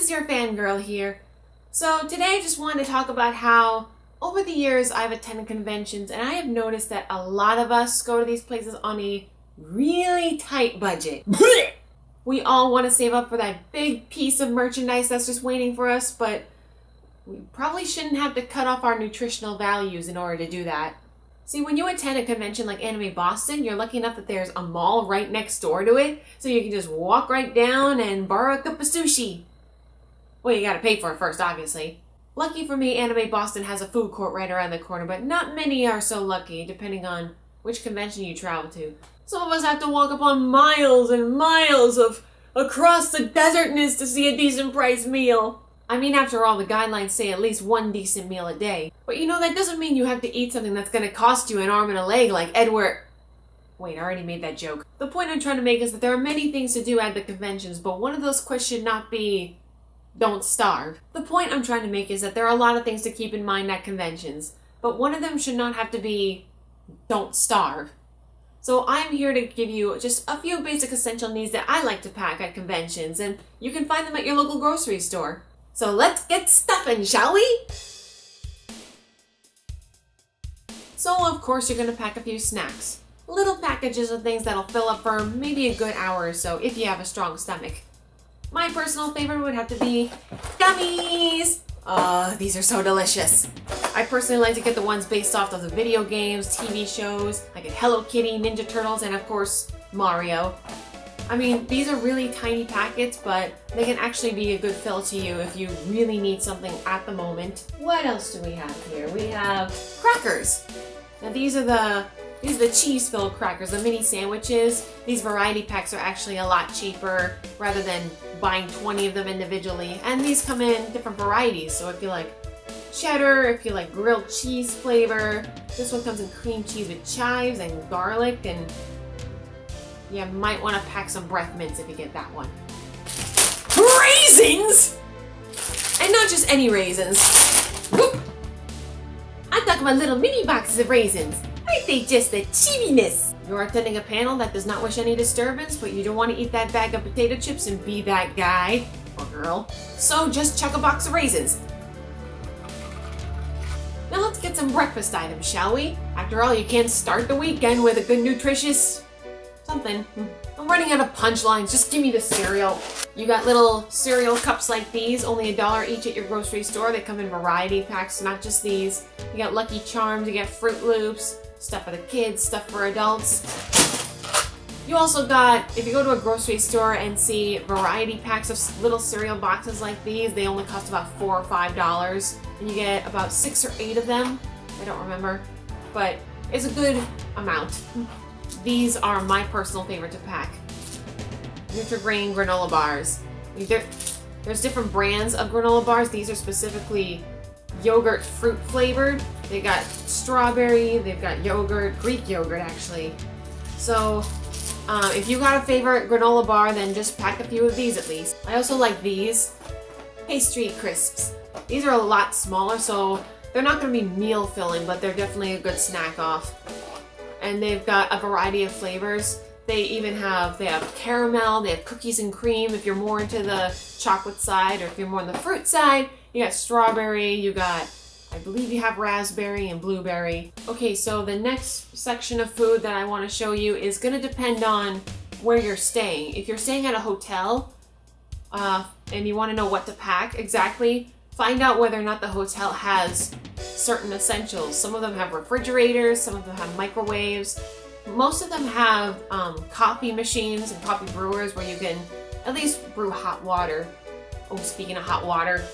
is your fangirl here. So today I just wanted to talk about how over the years I've attended conventions and I have noticed that a lot of us go to these places on a really tight budget. We all want to save up for that big piece of merchandise that's just waiting for us, but we probably shouldn't have to cut off our nutritional values in order to do that. See, when you attend a convention like Anime Boston, you're lucky enough that there's a mall right next door to it, so you can just walk right down and borrow a cup of sushi. Well, you gotta pay for it first, obviously. Lucky for me, Anime Boston has a food court right around the corner, but not many are so lucky, depending on which convention you travel to. Some of us have to walk upon miles and miles of across the desertness to see a decent priced meal. I mean, after all, the guidelines say at least one decent meal a day. But you know, that doesn't mean you have to eat something that's gonna cost you an arm and a leg like Edward... Wait, I already made that joke. The point I'm trying to make is that there are many things to do at the conventions, but one of those quests should not be... don't starve. The point I'm trying to make is that there are a lot of things to keep in mind at conventions, but one of them should not have to be... don't starve. So I'm here to give you just a few basic essential needs that I like to pack at conventions, and you can find them at your local grocery store. So let's get stuffing, shall we? So of course you're going to pack a few snacks. Little packages of things that'll fill up for maybe a good hour or so if you have a strong stomach. My personal favorite would have to be Gummies! These are so delicious. I personally like to get the ones based off of the video games, TV shows. I get Hello Kitty, Ninja Turtles, and of course, Mario. I mean, these are really tiny packets, but they can actually be a good fill to you if you really need something at the moment. What else do we have here? We have crackers. Now these are the cheese-filled crackers, the mini sandwiches. These variety packs are actually a lot cheaper rather than buying 20 of them individually. And these come in different varieties, so if you like cheddar, if you like grilled cheese flavor, this one comes in cream cheese with chives and garlic, and you might want to pack some breath mints if you get that one. Raisins! And not just any raisins. Whoop. I'm talking about little mini boxes of raisins. Aren't they just the cheeviness? You're attending a panel that does not wish any disturbance, but you don't want to eat that bag of potato chips and be that guy or girl. So just chuck a box of raisins. Now let's get some breakfast items, shall we? After all, you can't start the weekend with a good nutritious something. I'm running out of punchlines, just give me the cereal. You got little cereal cups like these, only $1 each at your grocery store. They come in variety packs, not just these. You got Lucky Charms, you got Fruit Loops, stuff for the kids, stuff for adults. You also got, if you go to a grocery store and see variety packs of little cereal boxes like these, they only cost about $4 or $5, and you get about 6 or 8 of them. I don't remember, but it's a good amount. These are my personal favorite to pack. Nutrigrain granola bars. There's different brands of granola bars. These are specifically yogurt fruit flavored. They got strawberry, they've got yogurt, Greek yogurt actually. So if you got a favorite granola bar, then just pack a few of these at least. I also like these pastry crisps. These are a lot smaller, so they're not going to be meal filling, but they're definitely a good snack off. And they've got a variety of flavors. They have caramel, they have cookies and cream if you're more into the chocolate side, or if you're more on the fruit side, you got strawberry, you got, I believe you have raspberry and blueberry. Okay, so the next section of food that I want to show you is going to depend on where you're staying. If you're staying at a hotel and you want to know what to pack exactly, find out whether or not the hotel has certain essentials. Some of them have refrigerators, some of them have microwaves. Most of them have coffee machines and coffee brewers where you can at least brew hot water. Oh, speaking of hot water,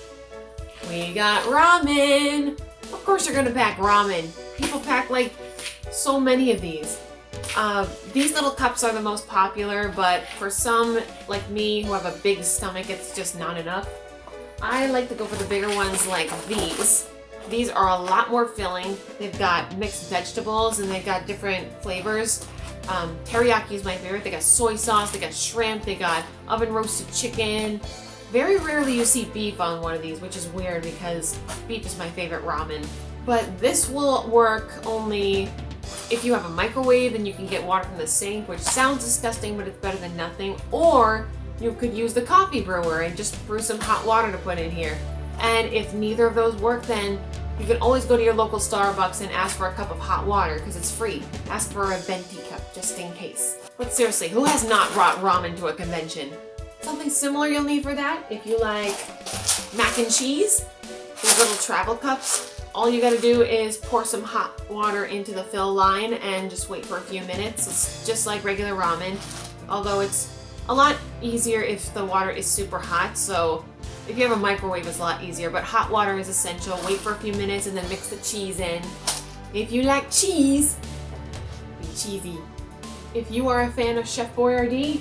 we got ramen. Of course you're gonna pack ramen. People pack like so many of these. These little cups are the most popular, but for some like me who have a big stomach, it's just not enough. I like to go for the bigger ones like these. These are a lot more filling. They've got mixed vegetables and they've got different flavors. Teriyaki is my favorite. They got soy sauce, they got shrimp, they got oven roasted chicken. Very rarely you see beef on one of these, which is weird because beef is my favorite ramen. But this will work only if you have a microwave and you can get water from the sink, which sounds disgusting, but it's better than nothing. Or you could use the coffee brewer and just brew some hot water to put in here. And if neither of those work, then you can always go to your local Starbucks and ask for a cup of hot water because it's free. Ask for a venti cup just in case. But seriously, who has not brought ramen to a convention? Something similar you'll need for that if you like mac and cheese. These little travel cups. All you gotta do is pour some hot water into the fill line and just wait for a few minutes. It's just like regular ramen, although it's a lot easier if the water is super hot. So if you have a microwave, it's a lot easier, but hot water is essential. Wait for a few minutes and then mix the cheese in. If you like cheese, be cheesy. If you are a fan of Chef Boyardee,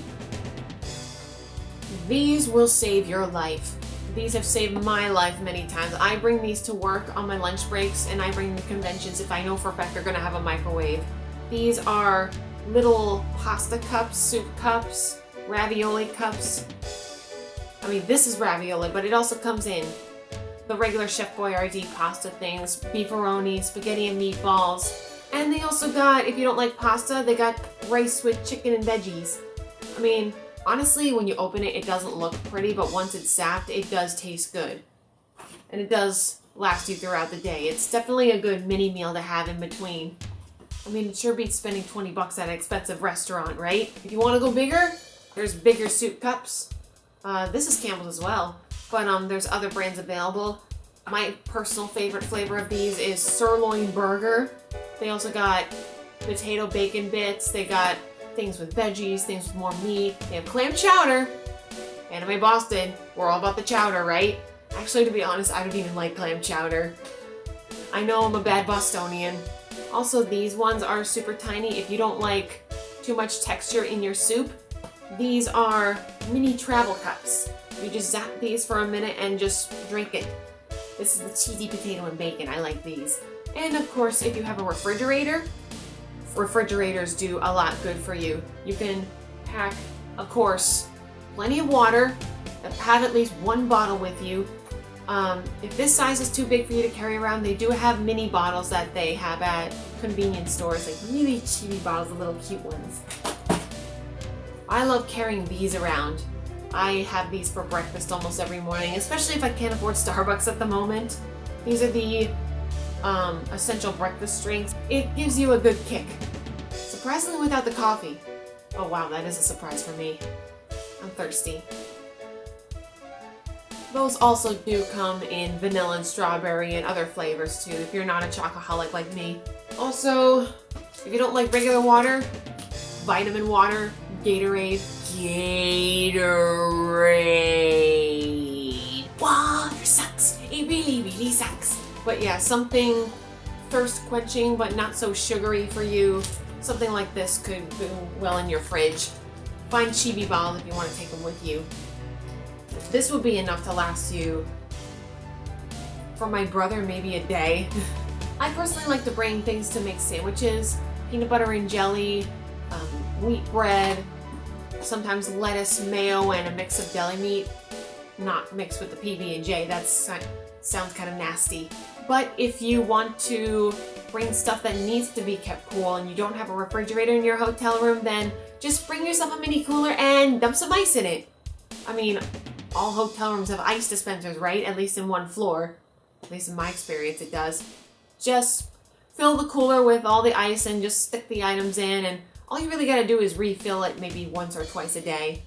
these will save your life. These have saved my life many times. I bring these to work on my lunch breaks, and I bring them to conventions if I know for a fact they're gonna have a microwave. These are little pasta cups, soup cups, ravioli cups. I mean, this is ravioli, but it also comes in the regular Chef Boyardee pasta things, beefaroni, spaghetti and meatballs. And they also got, if you don't like pasta, they got rice with chicken and veggies. I mean, honestly, when you open it, it doesn't look pretty, but once it's sapped, it does taste good. And it does last you throughout the day. It's definitely a good mini meal to have in between. I mean, it sure beats spending 20 bucks at an expensive restaurant, right? If you want to go bigger, there's bigger soup cups. This is Campbell's as well, but there's other brands available. My personal favorite flavor of these is sirloin burger. They also got potato bacon bits. They got things with veggies, things with more meat. They have clam chowder. Anime Boston, we're all about the chowder, right? Actually, to be honest, I don't even like clam chowder. I know I'm a bad Bostonian. Also, these ones are super tiny. If you don't like too much texture in your soup, these are mini travel cups. You just zap these for a minute and just drink it. This is the cheesy potato and bacon. I like these. And of course, if you have a refrigerator, refrigerators do a lot good for you. You can pack, of course, plenty of water, have at least one bottle with you. If this size is too big for you to carry around, they do have mini bottles that they have at convenience stores, like really cheapy bottles, the little cute ones. I love carrying these around. I have these for breakfast almost every morning, especially if I can't afford Starbucks at the moment. These are the essential breakfast drinks. It gives you a good kick. Surprisingly without the coffee. Oh wow, that is a surprise for me. I'm thirsty. Those also do come in vanilla and strawberry and other flavors too, if you're not a chocoholic like me. Also, if you don't like regular water, vitamin water, Gatorade. Water sucks. It really, really sucks. But yeah, something thirst quenching but not so sugary for you. Something like this could do well in your fridge. Find chibi bottles if you want to take them with you. This would be enough to last you, for my brother, maybe a day. I personally like to bring things to make sandwiches. Peanut butter and jelly, wheat bread, sometimes lettuce, mayo, and a mix of deli meat. Not mixed with the PB&J, that sounds kind of nasty. But if you want to bring stuff that needs to be kept cool and you don't have a refrigerator in your hotel room, then just bring yourself a mini cooler and dump some ice in it. I mean, all hotel rooms have ice dispensers, right? At least in one floor. At least in my experience, it does. Just fill the cooler with all the ice and just stick the items in, and all you really gotta do is refill it maybe once or twice a day.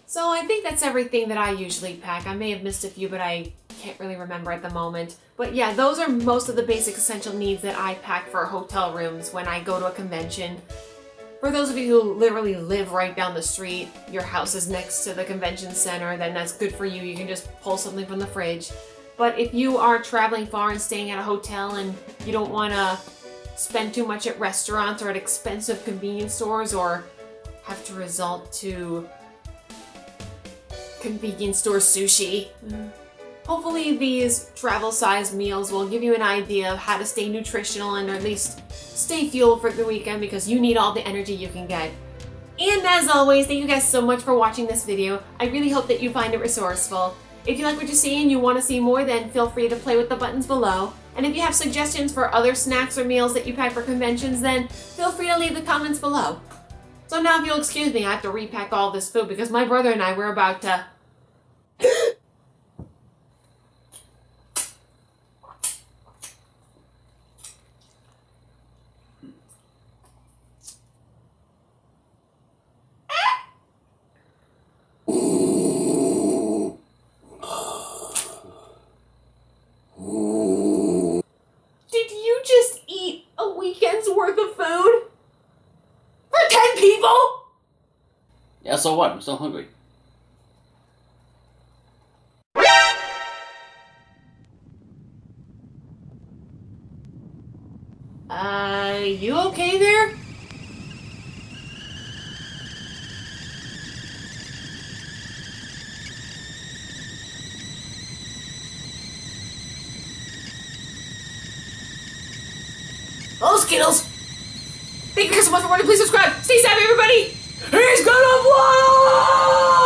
So I think that's everything that I usually pack. I may have missed a few, but I can't really remember at the moment. But yeah, those are most of the basic essential needs that I pack for hotel rooms when I go to a convention. For those of you who literally live right down the street, your house is next to the convention center, then that's good for you. You can just pull something from the fridge. But if you are traveling far and staying at a hotel and you don't want to spend too much at restaurants or at expensive convenience stores, or have to resort to convenience store sushi, hopefully these travel-sized meals will give you an idea of how to stay nutritional and at least stay fueled for the weekend, because you need all the energy you can get. And as always, thank you guys so much for watching this video. I really hope that you find it resourceful. If you like what you see and you want to see more, then feel free to play with the buttons below. And if you have suggestions for other snacks or meals that you pack for conventions, then feel free to leave the comments below. So now if you'll excuse me, I have to repack all this food because my brother and I were about to... Did you just eat a weekend's worth of food? For 10 people? Yeah, so what? I'm still hungry. You okay there? Hello, Skittles! Thank you guys so much for watching. Please subscribe. Stay safe, everybody! He's gonna fly!